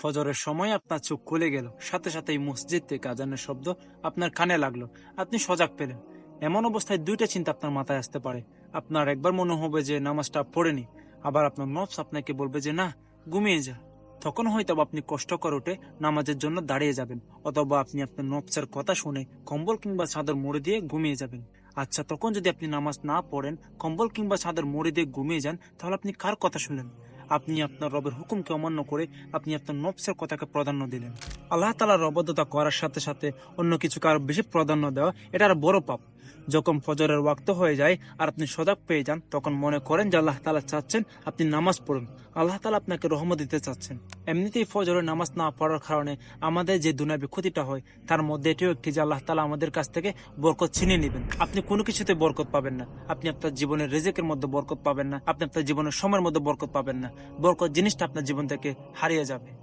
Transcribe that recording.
ফজরের সময় আপনার চোখ খুলে গেল, সাথে সাথেই মসজিদ থেকে আজানের শব্দ আপনার কানে লাগলো। আপনি সজাগ পেলেন। এমন অবস্থায় দুইটা চিন্তা আপনার মাথায় আসতে পারে। আপনার একবার মনে হবে যে নামাজটা পড়েনি, আবার আপনার নফস আপনাকে বলবে যে না, ঘুমিয়ে যা। তখন হয়তো আপনি কষ্ট করে উঠে নামাজের জন্য দাঁড়িয়ে যাবেন, অথবা আপনি আপনার নফসের কথা শুনে কম্বল কিংবা চাদর মুড়ি দিয়ে ঘুমিয়ে যাবেন। আচ্ছা, তখন যদি আপনি নামাজ না পড়েন, কম্বল কিংবা চাদর মুড়ি দিয়ে ঘুমিয়ে যান, তাহলে আপনি কার কথা শুনলেন? আপনি আপনার রবের হুকুমকে অমান্য করে আপনি আপনার নফসের কথাকে প্রাধান্য দিলেন। আল্লাহ তাআলার অবাধ্যতা করার সাথে সাথে অন্য কিছুকে আরো বেশি প্রাধান্য দেওয়া, এটা আর বড় পাপ। যখন ফজরের ওয়াক্ত হয়ে যায় আর আপনি সজাগ পেয়ে যান, তখন মনে করেন যে আল্লাহ তাআলা চাচ্ছেন আপনি নামাজ পড়ুন। আল্লাহ তাআলা আপনাকে রহমত দিতে চাচ্ছেন। এমনিতেই ফজরের নামাজ না পড়ার কারণে আমাদের যে দুনিয়াবী ক্ষতিটা হয়, তার মধ্যে এটিও একটি যে আল্লাহ তাআলা আমাদের কাছ থেকে বরকত ছিনিয়ে নেবেন। আপনি কোনো কিছুতে বরকত পাবেন না। আপনি আপনার জীবনের রিজিকের মধ্যে বরকত পাবেন না। আপনি আপনার জীবনের সময়ের মধ্যে বরকত পাবেন না। বরকত জিনিসটা আপনার জীবন থেকে হারিয়ে যাবে।